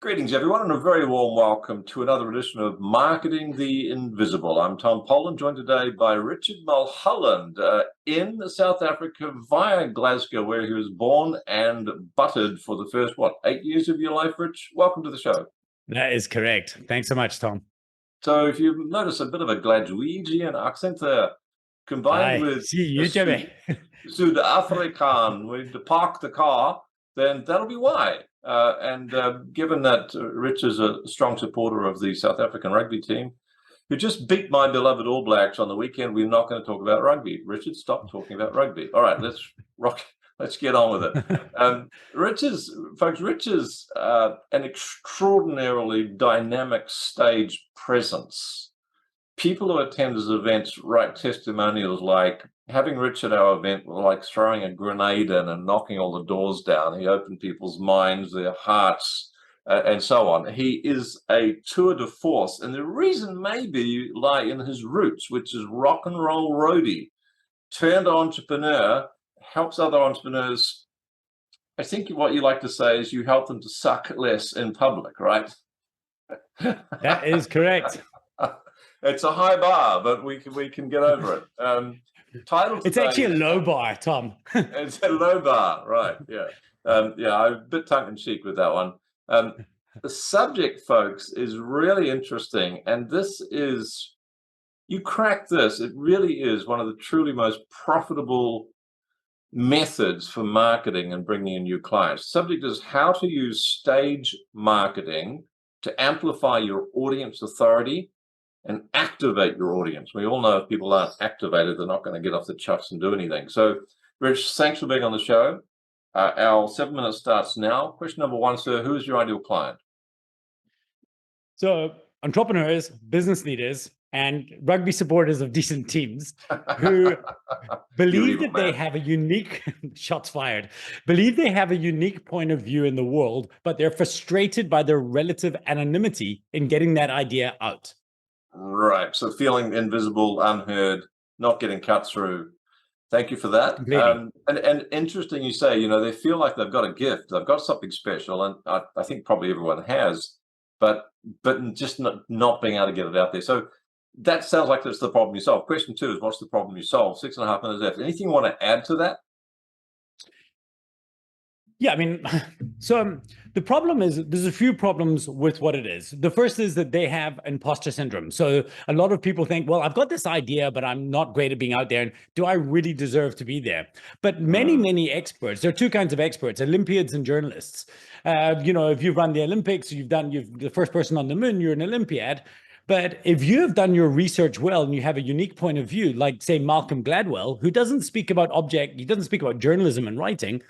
Greetings, everyone, and a very warm welcome to another edition of Marketing the Invisible. I'm Tom Poland, joined today by Richard Mulholland in South Africa via Glasgow, where he was born and buttered for the first, 8 years of your life, Rich? Welcome to the show. That is correct. Thanks so much, Tom. So if you notice a bit of a Glaswegian accent there, combined with South African, to park the car, then that'll be why. Given that Rich is a strong supporter of the South African rugby team, who just beat my beloved All Blacks on the weekend, we're not going to talk about rugby. Richard, stop talking about rugby. All right, let's rock. Let's get on with it. Rich is an extraordinarily dynamic stage presence. People who attend his events write testimonials like, having Rich at our event were like throwing a grenade in and knocking all the doors down. He opened people's minds, their hearts, and so on. He is a tour de force, and the reason maybe lie in his roots, which is rock and roll roadie, turned entrepreneur, helps other entrepreneurs. I think what you like to say is you help them to suck less in public, right? That is correct. It's a high bar, but we can get over it. It's actually a low bar, Tom. It's a low bar, right? Yeah, I'm a bit tongue-in-cheek with that one. The subject, folks, is really interesting, and you crack this. It really is one of the truly most profitable methods for marketing and bringing in new clients. The subject is how to use stage marketing to amplify your audience authority and activate your audience. We all know if people aren't activated, they're not going to get off the chuffs and do anything. So, Rich, thanks for being on the show. Our 7 minutes starts now. Question number one, sir, who is your ideal client? So, entrepreneurs, business leaders, and rugby supporters of decent teams who believe that they have a unique, shots fired, believe they have a unique point of view in the world, but they're frustrated by their relative anonymity in getting that idea out. Right. So feeling invisible, unheard, not getting cut through. Thank you for that. And interesting you say, they feel like they've got a gift, they've got something special, and I think probably everyone has, but just not being able to get it out there. So that sounds like that's the problem you solve. Question two is, what's the problem you solve? 6.5 minutes left. Anything you want to add to that? Yeah, so the problem is there's a few problems with what it is. The first is that they have imposter syndrome. So a lot of people think, well, I've got this idea, but I'm not great at being out there. And do I really deserve to be there? But many experts, there are two kinds of experts, Olympiads and journalists. If you've run the Olympics, you're the first person on the moon, you're an Olympiad. But if you have done your research well and you have a unique point of view, like say Malcolm Gladwell, who doesn't speak about he doesn't speak about journalism and writing,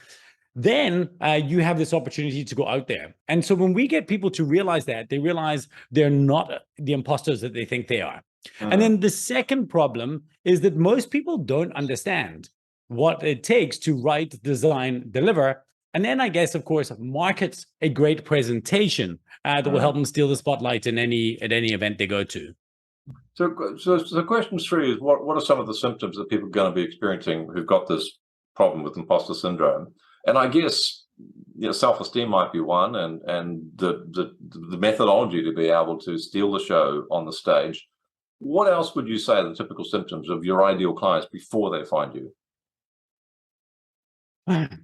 then you have this opportunity to go out there. And so when we get people to realize that, they realize they're not the imposters that they think they are. And then the second problem is that most people don't understand what it takes to write, design, deliver. And then I guess, of course, market a great presentation that will help them steal the spotlight at any event they go to. So question three is, what are some of the symptoms that people are going to be experiencing who've got this problem with imposter syndrome? And I guess self-esteem might be one, and the methodology to be able to steal the show on the stage. What else would you say are the typical symptoms of your ideal clients before they find you?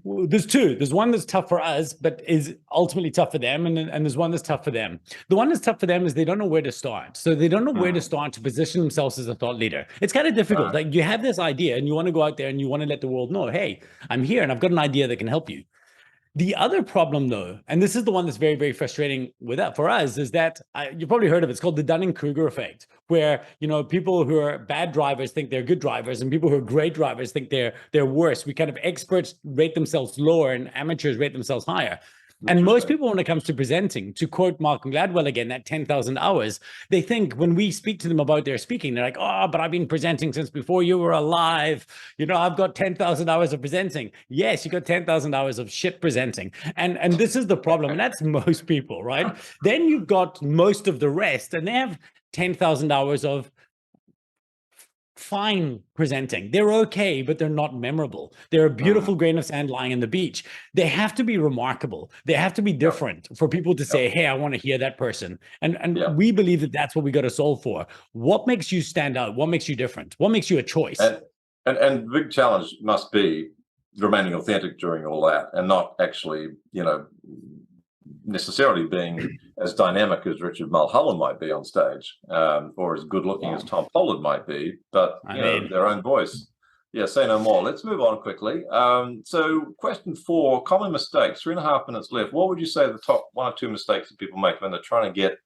Well, there's two. There's one that's tough for us, but is ultimately tough for them. And there's one that's tough for them. The one that's tough for them is they don't know where to start. So they don't know where to start to position themselves as a thought leader. It's kind of difficult. Like you have this idea and you want to go out there and you want to let the world know, hey, I'm here and I've got an idea that can help you. The other problem, though, and this is the one that's very, very frustrating with that for us, is that you've probably heard of it. It's called the Dunning-Kruger effect, where people who are bad drivers think they're good drivers, and people who are great drivers think they're worse. We kind of experts rate themselves lower, and amateurs rate themselves higher. And most people, when it comes to presenting, to quote Malcolm Gladwell again, that 10,000 hours, they think when we speak to them about their speaking, they're like, oh, but I've been presenting since before you were alive. I've got 10,000 hours of presenting. Yes, you got 10,000 hours of shit presenting. And this is the problem. And that's most people, right? Then you've got most of the rest, and they have 10,000 hours of fine presenting. They're okay, but they're not memorable. They're a beautiful grain of sand lying on the beach. They have to be remarkable. They have to be different for people to say, hey, I want to hear that person. And we believe that that's what we got to solve for. What makes you stand out? What makes you different? What makes you a choice? And the big challenge must be remaining authentic during all that, and not actually, necessarily being as dynamic as Richard Mulholland might be on stage, or as good looking as Tom Pollard might be, but their own voice. Yeah, say no more. Let's move on quickly. So question 4, common mistakes, 3.5 minutes left. What would you say the top 1 or 2 mistakes that people make when they're trying to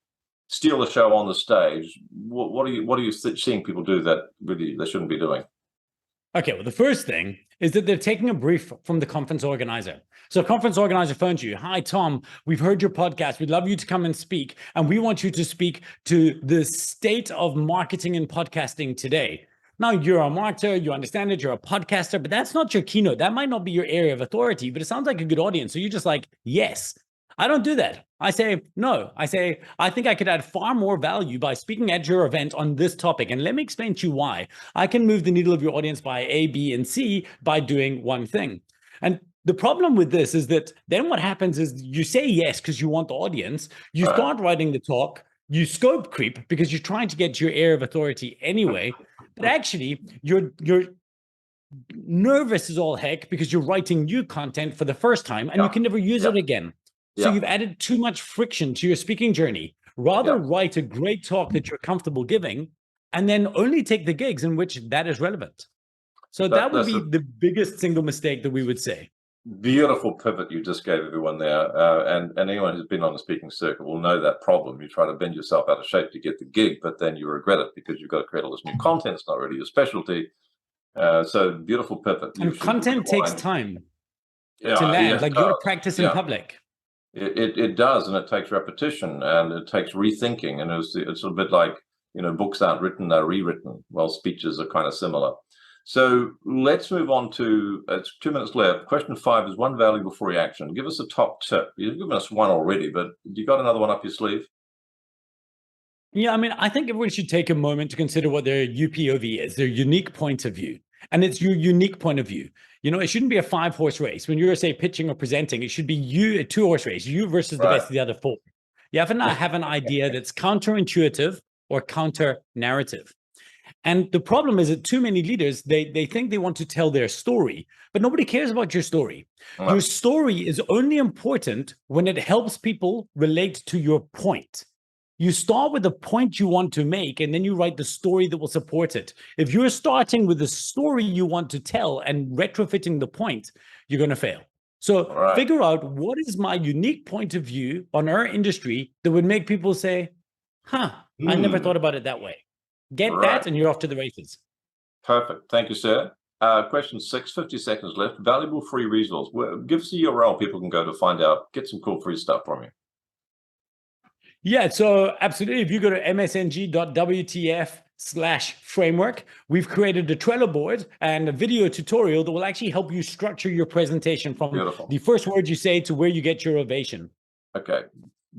steal the show on the stage? What are you seeing people do that really they shouldn't be doing? Okay, well, the first thing is that they're taking a brief from the conference organizer. So a conference organizer phones you. Hi, Tom, we've heard your podcast. We'd love you to come and speak. And we want you to speak to the state of marketing and podcasting today. Now, you're a marketer, you understand it, you're a podcaster, but that's not your keynote. That might not be your area of authority, but it sounds like a good audience. So you're just like, yes. I don't do that. I say, no. I say, I think I could add far more value by speaking at your event on this topic. And let me explain to you why. I can move the needle of your audience by A, B, and C by doing one thing. And the problem with this is that then what happens is you say yes because you want the audience. You start writing the talk. You scope creep because you're trying to get to your area of authority anyway. But actually, you're nervous as all heck because you're writing new content for the first time and you can never use it again. So you've added too much friction to your speaking journey. Rather write a great talk that you're comfortable giving and then only take the gigs in which that is relevant. So that would be the biggest single mistake that we would say. Beautiful pivot you just gave everyone there. And anyone who's been on the speaking circuit will know that problem. You try to bend yourself out of shape to get the gig, but then you regret it because you've got to create all this new content. It's not really your specialty. So beautiful pivot. And content takes time to land. Like you got to practice in public. It does, and it takes repetition, and it takes rethinking, and it's a bit like, books aren't written, they're rewritten. Well, speeches are kind of similar. So let's move on to, it's 2 minutes left. Question 5 is one valuable free action. Give us a top tip. You've given us one already, but you got another one up your sleeve? Yeah, I mean, I think everyone should take a moment to consider what their UPOV is, their unique point of view. And it's your unique point of view. It shouldn't be a 5-horse race. When you're, say, pitching or presenting, it should be you, a 2-horse race, you versus the best of the other 4. You have to have an idea that's counterintuitive or counter-narrative. And the problem is that too many leaders, they think they want to tell their story, but nobody cares about your story. Your story is only important when it helps people relate to your point. You start with the point you want to make, and then you write the story that will support it. If you're starting with the story you want to tell and retrofitting the point, you're going to fail. So figure out what is my unique point of view on our industry that would make people say, I never thought about it that way. Get that, and you're off to the races. Perfect. Thank you, sir. Question 6, 50 seconds left. Valuable free resource. Give us a URL people can go to find out, get some cool free stuff from you. Yeah, so absolutely. If you go to msng.wtf/framework, we've created a Trello board and a video tutorial that will actually help you structure your presentation from the first word you say to where you get your ovation. Okay.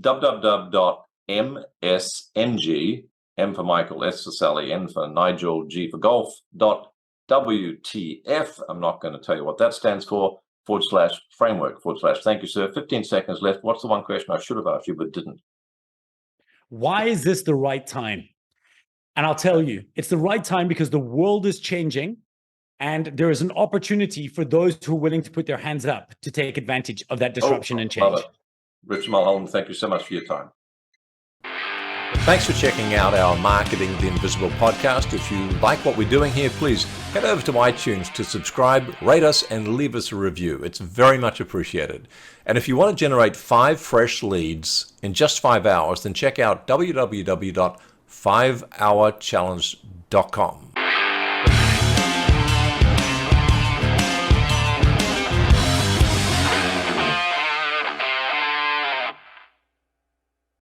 www.msng, M for Michael, S for Sally, N for Nigel, G for Golf, .wtf. I'm not going to tell you what that stands for, /framework, /. Thank you, sir. 15 seconds left. What's the one question I should have asked you but didn't? Why is this the right time? And I'll tell you, it's the right time because the world is changing and there is an opportunity for those who are willing to put their hands up to take advantage of that disruption and change. Richard Mulholland, thank you so much for your time. Thanks for checking out our Marketing the Invisible podcast. If you like what we're doing here, please head over to iTunes to subscribe, rate us, and leave us a review. It's very much appreciated. And if you want to generate 5 fresh leads in just 5 hours, then check out www.5hourchallenge.com.